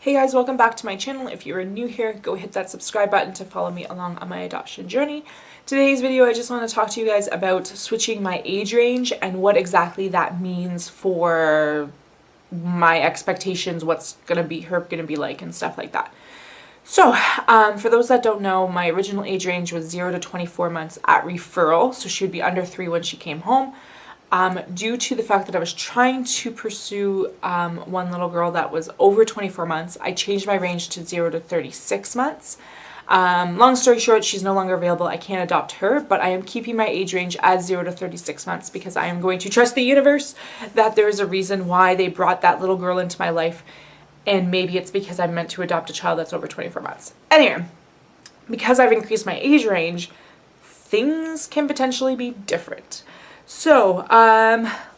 Hey guys, welcome back to my channel. If you are new here, go hit that subscribe button to follow me along on my adoption journey. Today's video, I just want to talk to you guys about switching my age range and what exactly that means for my expectations, what's gonna be like and stuff like that. So, for those that don't know, my original age range was 0 to 24 months at referral, so she would be under 3 when she came home. Due to the fact that I was trying to pursue one little girl that was over 24 months, I changed my range to 0 to 36 months. Long story short, she's no longer available. I can't adopt her, but I am keeping my age range as 0 to 36 months because I am going to trust the universe that there is a reason why they brought that little girl into my life, and maybe it's because I'm meant to adopt a child that's over 24 months. Anyway, because I've increased my age range, things can potentially be different. So,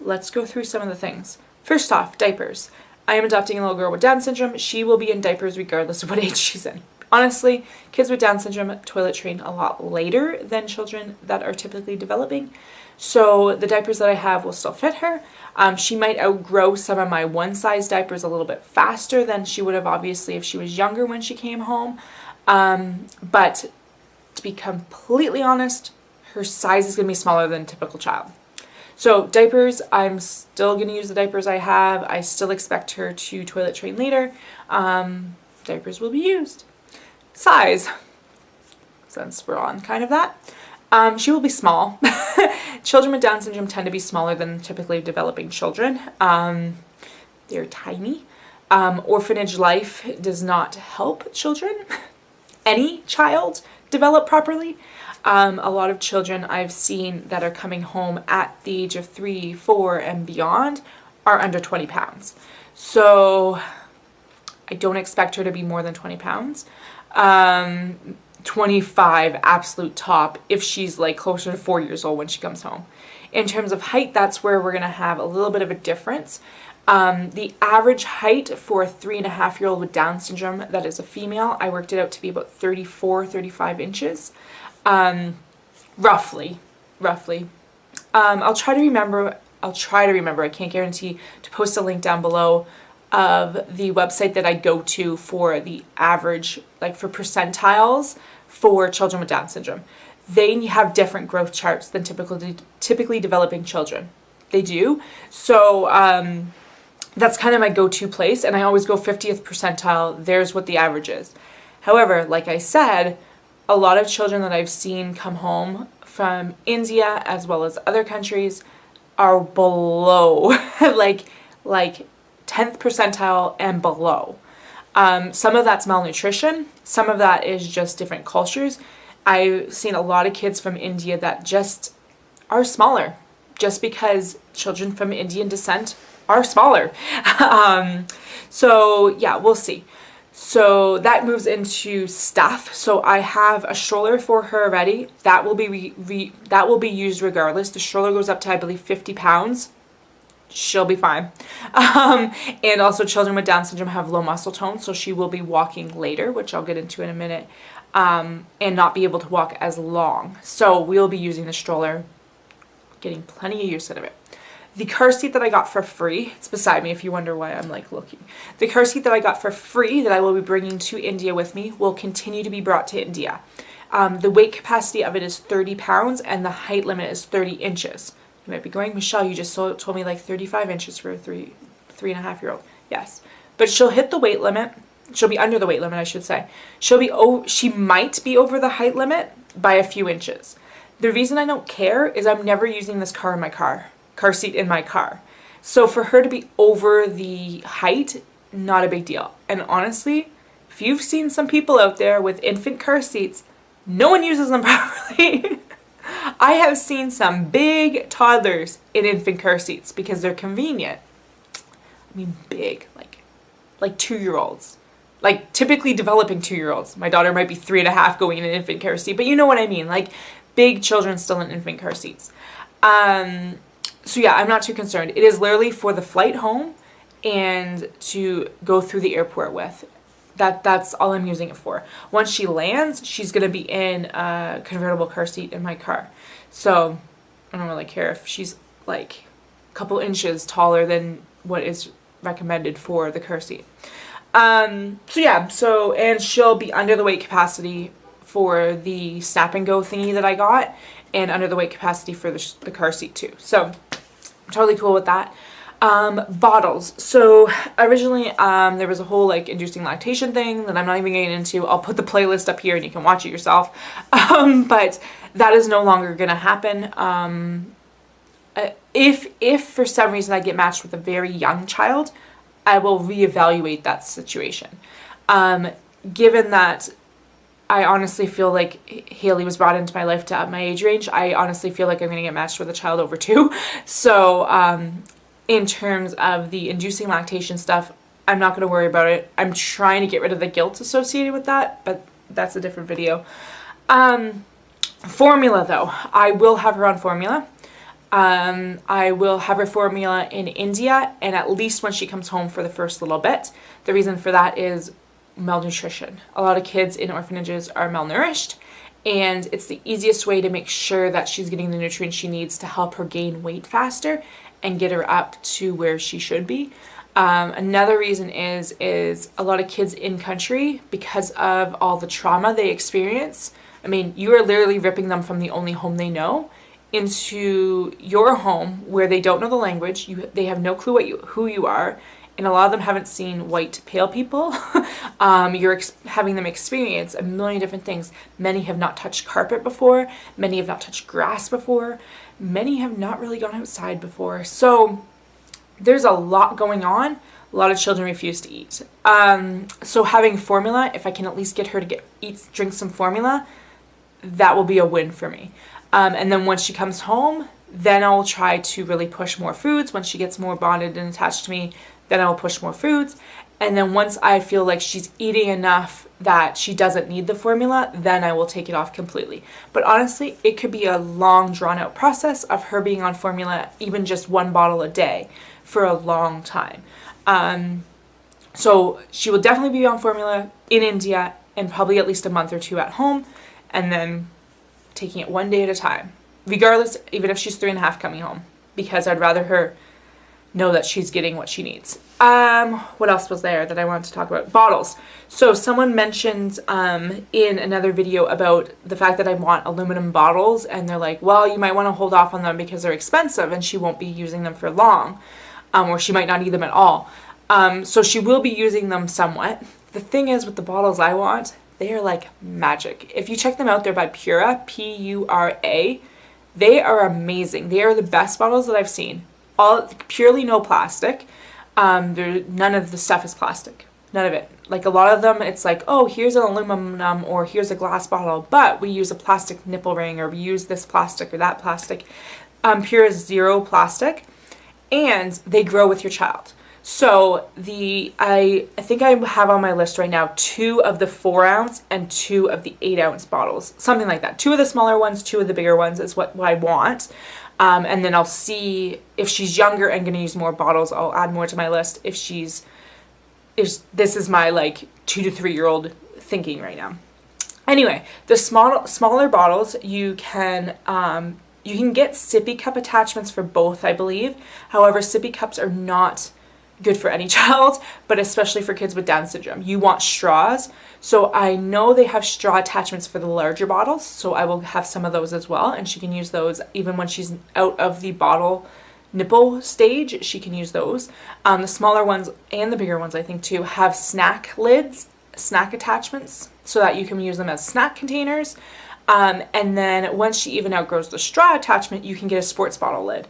let's go through some of the things. First off, diapers. I am adopting a little girl with Down syndrome. She will be in diapers regardless of what age she's in. Honestly, kids with Down syndrome toilet train a lot later than children that are typically developing. So the diapers that I have will still fit her. She might outgrow some of my one size diapers a little bit faster than she would have obviously if she was younger when she came home. But to be completely honest, her size is going to be smaller than a typical child. So diapers, I'm still going to use the diapers I have. I still expect her to toilet train later. Diapers will be used. Size, since we're on kind of that, she will be small. Children with Down syndrome tend to be smaller than typically developing children. They're tiny. Orphanage life does not help children, any child, develop properly. A lot of children I've seen that are coming home at the age of 3, 4, and beyond are under 20 pounds. So I don't expect her to be more than 20 pounds. 25 absolute top if she's like closer to 4 years old when she comes home. In terms of height, that's where we're going to have a little bit of a difference. The average height for a 3.5-year-old with Down syndrome that is a female, I worked it out to be about 34, 35 inches. Roughly. I'll try to remember, I can't guarantee, to post a link down below of the website that I go to for the average, like for percentiles for children with Down syndrome. They have different growth charts than typically developing children. They do. So, that's kind of my go-to place, and I always go 50th percentile. There's what the average is. However, like I said, a lot of children that I've seen come home from India as well as other countries are below like 10th percentile and below. Some of that's malnutrition. Some of that is just different cultures. I've seen a lot of kids from India that just are smaller just because children from Indian descent are smaller. So yeah, we'll see. So that moves into stuff. So I have a stroller for her already. That will be used regardless. The stroller goes up to, I believe, 50 pounds. She'll be fine. And also children with Down syndrome have low muscle tone, so she will be walking later, which I'll get into in a minute, and not be able to walk as long. So we'll be using the stroller, getting plenty of use out of it. The car seat that I got for free, it's beside me if you wonder why I'm like looking. The car seat that I got for free that I will be bringing to India with me will continue to be brought to India. The weight capacity of it is 30 pounds and the height limit is 30 inches. You might be going, Michelle, you just told me like 35 inches for a 3.5-year-old. Yes, but she'll hit the weight limit. She'll be under the weight limit, I should say. She might be over the height limit by a few inches. The reason I don't care is I'm never using this car seat in my car. So for her to be over the height, not a big deal. And honestly, if you've seen some people out there with infant car seats, no one uses them properly. I have seen some big toddlers in infant car seats because they're convenient. I mean big, like 2-year-olds. Like typically developing 2-year-olds. My daughter might be 3.5 going in an infant car seat, but you know what I mean. Like big children still in infant car seats. So yeah, I'm not too concerned. It is literally for the flight home and to go through the airport with. That's all I'm using it for. Once she lands, she's going to be in a convertible car seat in my car. So I don't really care if she's like a couple inches taller than what is recommended for the car seat. And she'll be under the weight capacity for the snap and go thingy that I got, and under the weight capacity for the car seat too. So I'm totally cool with that. Bottles. So originally, there was a whole like inducing lactation thing that I'm not even getting into. I'll put the playlist up here and you can watch it yourself. But that is no longer going to happen. If for some reason I get matched with a very young child, I will reevaluate that situation. Given that I honestly feel like Haley was brought into my life to up my age range, I honestly feel like I'm going to get matched with a child over 2. So, in terms of the inducing lactation stuff, I'm not going to worry about it. I'm trying to get rid of the guilt associated with that, but that's a different video. Formula though, I will have her on formula. I will have her formula in India, and at least when she comes home for the first little bit. The reason for that is malnutrition. A lot of kids in orphanages are malnourished, and it's the easiest way to make sure that she's getting the nutrients she needs to help her gain weight faster and get her up to where she should be. Another reason is a lot of kids in country, because of all the trauma they experience. I mean, you are literally ripping them from the only home they know into your home where they don't know the language. They have no clue who you are, and a lot of them haven't seen white pale people. You're having them experience a million different things. Many have not touched carpet before. Many have not touched grass before. Many have not really gone outside before. So there's a lot going on. A lot of children refuse to eat. So having formula, if I can at least get her to drink some formula, that will be a win for me. And then once she comes home, then I'll try to really push more foods. Once she gets more bonded and attached to me, then I'll push more foods. And then once I feel like she's eating enough that she doesn't need the formula, then I will take it off completely. But honestly, it could be a long, drawn-out process of her being on formula, even just 1 bottle a day, for a long time. So she will definitely be on formula in India, and probably at least a month or 2 at home, and then taking it 1 day at a time, regardless, even if she's 3.5 coming home, because I'd rather her know that she's getting what she needs. What else was there that I wanted to talk about? Bottles. So someone mentioned in another video about the fact that I want aluminum bottles, and they're like, well, you might want to hold off on them because they're expensive and she won't be using them for long, or she might not need them at all. So she will be using them somewhat. The thing is, with the bottles I want, they are like magic. If you check them out, they're by Pura, P-U-R-A. They are amazing. They are the best bottles that I've seen. All purely no plastic. None of the stuff is plastic. None of it. Like a lot of them, it's like, oh, here's an aluminum or here's a glass bottle, but we use a plastic nipple ring, or we use this plastic or that plastic. Pure is 0 plastic, and they grow with your child. So I think I have on my list right now 2 of the 4 ounce and 2 of the 8 ounce bottles, something like that. 2 of the smaller ones, 2 of the bigger ones is what I want. And then I'll see if she's younger and going to use more bottles, I'll add more to my list. If this is my like 2 to 3 year old thinking right now. Anyway, the smaller bottles, you can get sippy cup attachments for both, I believe. However, sippy cups are not good for any child, but especially for kids with Down syndrome. You want straws. So I know they have straw attachments for the larger bottles, so I will have some of those as well, and she can use those even when she's out of the bottle nipple stage. She can use those. The smaller ones and the bigger ones, I think too, have snack lids, snack attachments, so that you can use them as snack containers. And then once she even outgrows the straw attachment, you can get a sports bottle lid,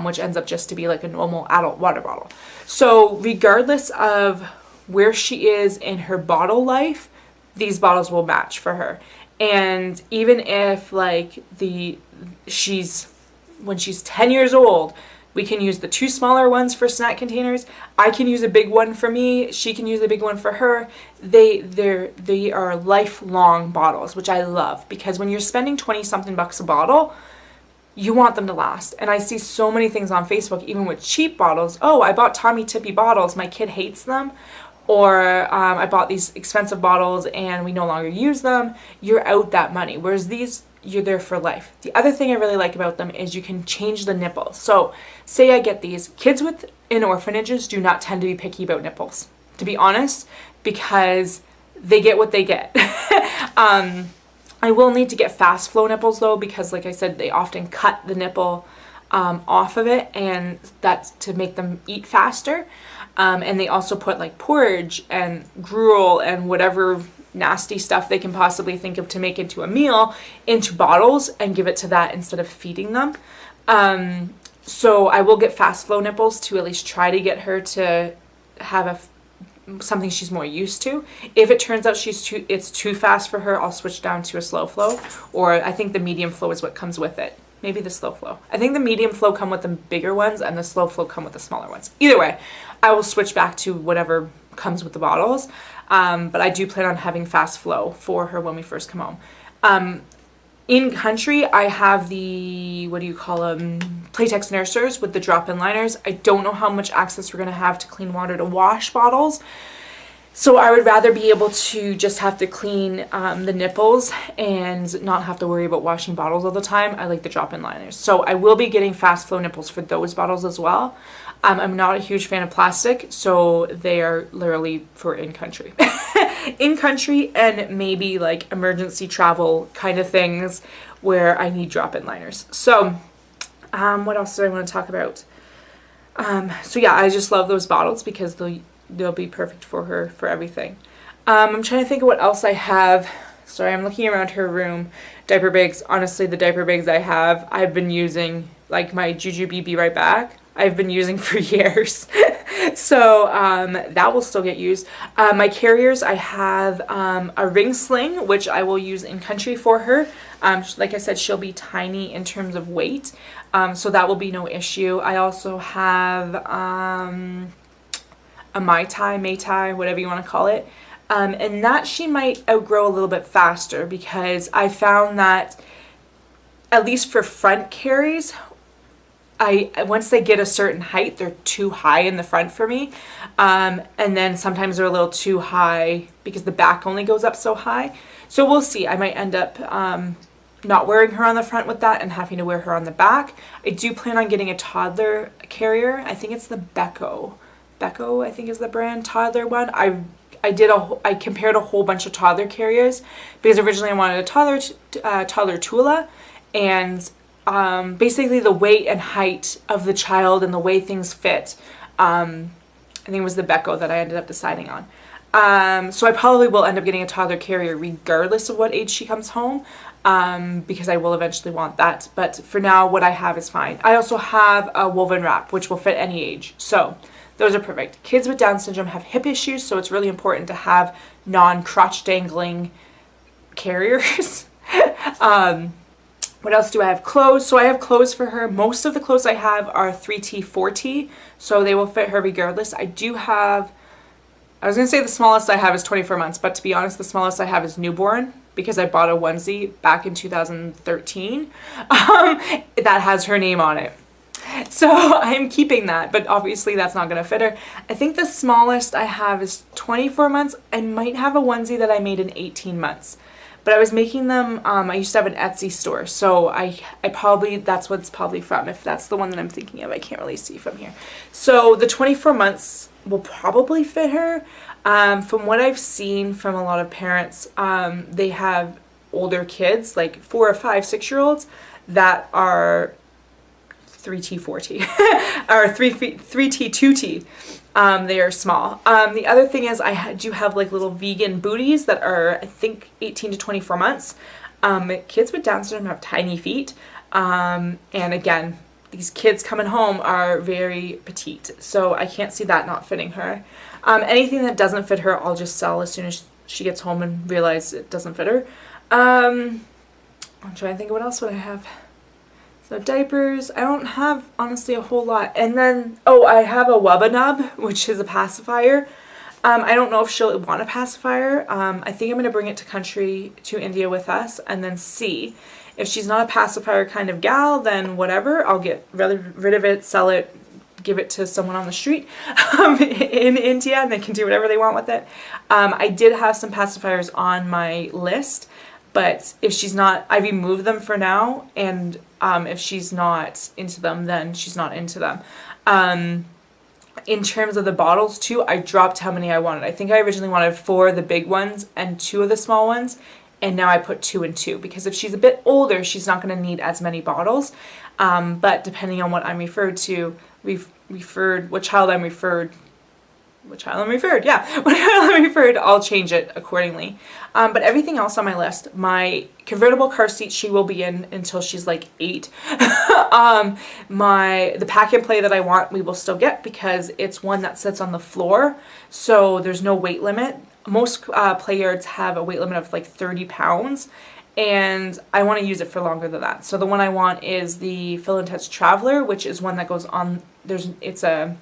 which ends up just to be like a normal adult water bottle. So regardless of where she is in her bottle life, these bottles will match for her. And even if like when she's 10 years old, we can use the 2 smaller ones for snack containers. I can use a big one for me. She can use a big one for her. They are lifelong bottles, which I love, because when you're spending 20-something bucks a bottle, you want them to last. And I see so many things on Facebook, even with cheap bottles. Oh, I bought Tommy Tippy bottles. My kid hates them. Or I bought these expensive bottles and we no longer use them. You're out that money. Whereas these, you're there for life. The other thing I really like about them is you can change the nipples. So say I get these. Kids in orphanages do not tend to be picky about nipples. to be honest, because they get what they get. I will need to get fast flow nipples though, because like I said, they often cut the nipple off of it, and that's to make them eat faster. And they also put like porridge and gruel and whatever nasty stuff they can possibly think of to make into a meal into bottles and give it to that instead of feeding them. So I will get fast flow nipples to at least try to get her to have something she's more used to. If it turns out it's too fast for her, I'll switch down to a slow flow, or I think the medium flow is what comes with it. Maybe the slow flow. I think the medium flow come with the bigger ones and the slow flow come with the smaller ones. Either way, I will switch back to whatever comes with the bottles. But I do plan on having fast flow for her when we first come home. In country, I have the, what do you call them, Playtex nursers with the drop-in liners. I don't know how much access we're going to have to clean water to wash bottles. So I would rather be able to just have to clean the nipples and not have to worry about washing bottles all the time. I like the drop-in liners. So I will be getting fast flow nipples for those bottles as well. I'm not a huge fan of plastic, so they are literally for in-country. In-country and maybe like emergency travel kind of things where I need drop-in liners. So what else do I want to talk about? So yeah, I just love those bottles because they'll be perfect for her for everything. I'm trying to think of what else I have. Sorry, I'm looking around her room. Diaper bags. Honestly, the diaper bags I have, I've been using, like my Jujubee Be Right Back, I've been using for years. So that will still get used. My carriers, I have a ring sling, which I will use in country for her. Like I said, she'll be tiny in terms of weight, so that will be no issue. I also have a Mai Tai, whatever you want to call it. And that she might outgrow a little bit faster, because I found that, at least for front carries, once they get a certain height, they're too high in the front for me. And then sometimes they're a little too high because the back only goes up so high. So we'll see. I might end up not wearing her on the front with that and having to wear her on the back. I do plan on getting a toddler carrier. I think it's the Becco. Becco, I think is the brand, toddler one. I compared a whole bunch of toddler carriers because originally I wanted a toddler Tula, and basically the weight and height of the child and the way things fit, I think it was the Becco that I ended up deciding on. So I probably will end up getting a toddler carrier regardless of what age she comes home, because I will eventually want that. But for now, what I have is fine. I also have a woven wrap, which will fit any age. So those are perfect. Kids with Down syndrome have hip issues, so it's really important to have non-crotch dangling carriers. What else do I have? Clothes. So I have clothes for her. Most of the clothes I have are 3T, 4T, so they will fit her regardless. I was going to say the smallest I have is 24 months, but to be honest, the smallest I have is newborn, because I bought a onesie back in 2013 that has her name on it. So I'm keeping that, but obviously that's not going to fit her. I think the smallest I have is 24 months. I might have a onesie that I made in 18 months. But I was making them, I used to have an Etsy store, so I probably, that's what it's probably from, if that's the one that I'm thinking of. I can't really see from here. So the 24 months will probably fit her. From what I've seen from a lot of parents, they have older kids, like 4 or 5, 6-year-olds, that are 3T, 4T, or 3T, 2T. They are small. The other thing is I do have like little vegan booties that are, I think, 18 to 24 months. Kids with Down syndrome have tiny feet. And again, these kids coming home are very petite, so I can't see that not fitting her. Anything that doesn't fit her, I'll just sell as soon as she gets home and realize it doesn't fit her. I'm trying to think of what else would I have. So diapers, I don't have, honestly, a whole lot. And then, I have a Wubba Nub, which is a pacifier. I don't know if she'll want a pacifier. I think I'm going to bring it to India with us and then see. If she's not a pacifier kind of gal, then whatever. I'll get rid of it, sell it, give it to someone on the street in India, and they can do whatever they want with it. I did have some pacifiers on my list, but if she's not, I removed them for now, and if she's not into them, then she's not into them. in terms of the bottles too, I dropped how many I wanted. I think I originally wanted 4 of the big ones and 2 of the small ones, and now I put 2 and 2, because if she's a bit older, she's not going to need as many bottles. But depending on what I'm referred to, what child I'm referred, I'll change it accordingly. But everything else on my list, my convertible car seat, she will be in until she's like 8. The pack and play that I want, we will still get, because it's one that sits on the floor, so there's no weight limit. Most play yards have a weight limit of like 30 pounds, and I want to use it for longer than that. So the one I want is the Phil and Ted's Traveler, which is one that goes on, it's a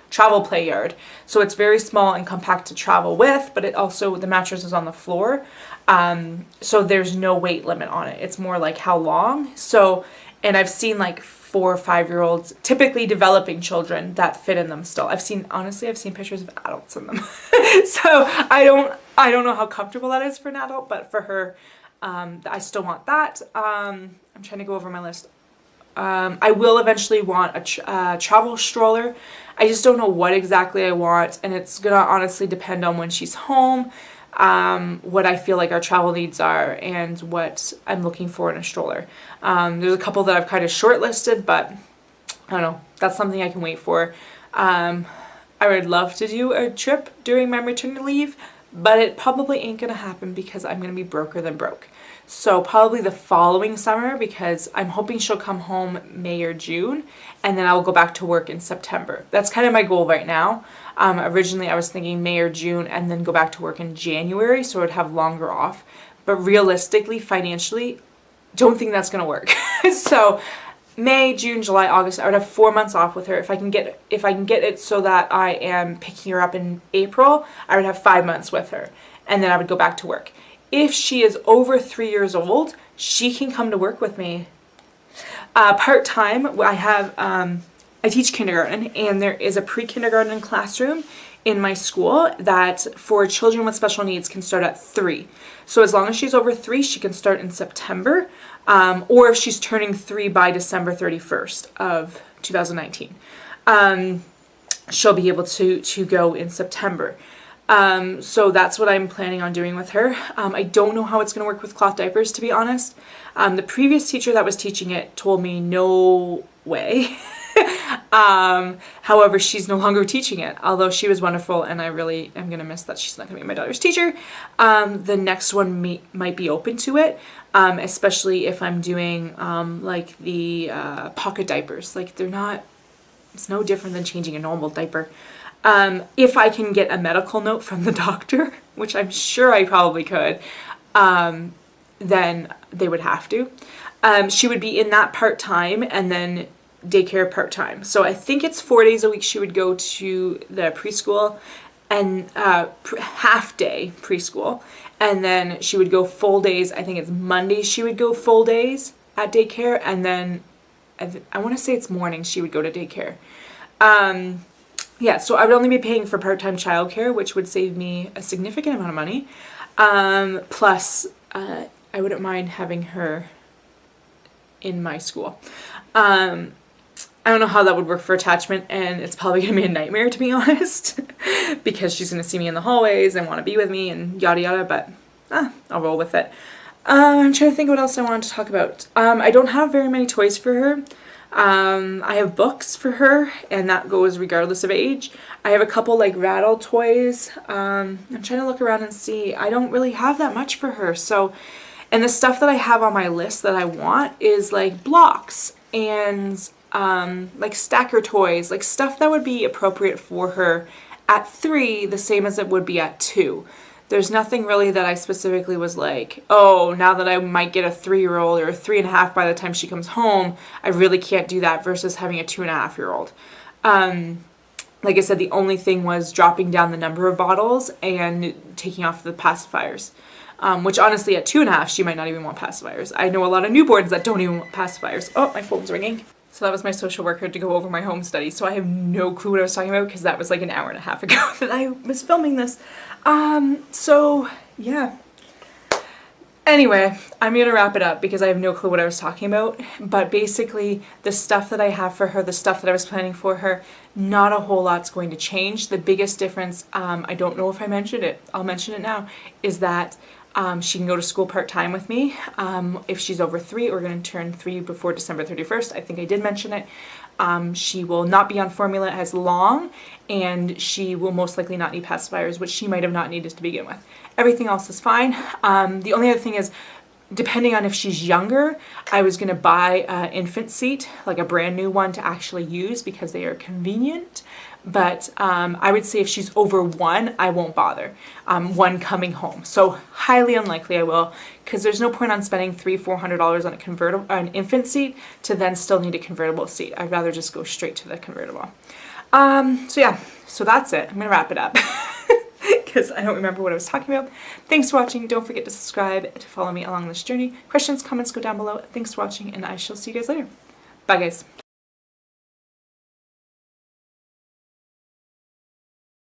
travel play yard, so it's very small and compact to travel with, but it also, the mattress is on the floor, so there's no weight limit on it. It's more like how long. So, and I've seen like 4 or 5-year-olds, typically developing children, that fit in them still. I've seen pictures of adults in them. So I don't know how comfortable that is for an adult, but for her, I still want that. I'm trying to go over my list. I will eventually want a travel stroller. I just don't know what exactly I want, and it's gonna honestly depend on when she's home, what I feel like our travel needs are, and what I'm looking for in a stroller. There's a couple that I've kind of shortlisted, but I don't know. That's something I can wait for. I would love to do a trip during my maternity leave, but it probably ain't gonna happen because I'm gonna be broker than broke. So probably the following summer, because I'm hoping she'll come home May or June, and then I will go back to work in September. That's kind of my goal right now. Originally I was thinking May or June and then go back to work in January, so I'd have longer off. But realistically, financially, don't think that's gonna work. So May, June, July, August, I would have 4 months off with her. If I can get it so that I am picking her up in April, I would have 5 months with her, and then I would go back to work. If she is over 3 years old, she can come to work with me. Part-time, I teach kindergarten, and there is a pre-kindergarten classroom in my school that for children with special needs can start at 3. So as long as she's over 3, she can start in September, or if she's turning 3 by December 31st of 2019, she'll be able to go in September. So that's what I'm planning on doing with her. I don't know how it's going to work with cloth diapers, to be honest. The previous teacher that was teaching it told me no way. However, she's no longer teaching it, although she was wonderful, and I really am going to miss that she's not going to be my daughter's teacher. The next one might be open to it, especially if I'm doing like the pocket diapers. Like it's no different than changing a normal diaper. If I can get a medical note from the doctor, which I'm sure I probably could, then they would have to. She would be in that part-time, and then daycare part-time. So I think it's 4 days a week she would go to the preschool, and half-day preschool, and then she would go full days. I think it's Mondays she would go full days at daycare, and then I want to say it's mornings she would go to daycare. Yeah, so I would only be paying for part-time childcare, which would save me a significant amount of money. Plus, I wouldn't mind having her in my school. I don't know how that would work for attachment, and it's probably going to be a nightmare, to be honest, because she's going to see me in the hallways and want to be with me and yada yada, but I'll roll with it. I'm trying to think what else I wanted to talk about. I don't have very many toys for her. I have books for her, and that goes regardless of age. I have a couple like rattle toys. I'm trying to look around and see. I don't really have that much for her. So, and the stuff that I have on my list that I want is like blocks and like stacker toys, like stuff that would be appropriate for her at 3, the same as it would be at 2. There's nothing really that I specifically was like, oh, now that I might get a 3-year-old or a 3.5 by the time she comes home, I really can't do that versus having a 2.5-year-old. Like I said, the only thing was dropping down the number of bottles and taking off the pacifiers. Which honestly, at 2.5, she might not even want pacifiers. I know a lot of newborns that don't even want pacifiers. Oh, my phone's ringing. So that was my social worker to go over my home study. So I have no clue what I was talking about because that was like an hour and a half ago that I was filming this. So yeah. Anyway, I'm going to wrap it up because I have no clue what I was talking about. But basically, the stuff that I have for her, the stuff that I was planning for her, not a whole lot's going to change. The biggest difference, I don't know if I mentioned it, I'll mention it now, is that she can go to school part-time with me. If she's over 3, we're going to turn 3 before December 31st. I think I did mention it. She will not be on formula as long, and she will most likely not need pacifiers, which she might have not needed to begin with. Everything else is fine. The only other thing is, depending on if she's younger, I was going to buy an infant seat, like a brand new one to actually use because they are convenient. But I would say if she's over 1, I won't bother. 1 coming home. So highly unlikely I will, because there's no point on spending $300-400 on a convertible, an infant seat, to then still need a convertible seat. I'd rather just go straight to the convertible. So yeah, so that's it. I'm gonna wrap it up because I don't remember what I was talking about. Thanks for watching. Don't forget to subscribe to follow me along this journey. Questions, comments, go down below. Thanks for watching, and I shall see you guys later. Bye, guys.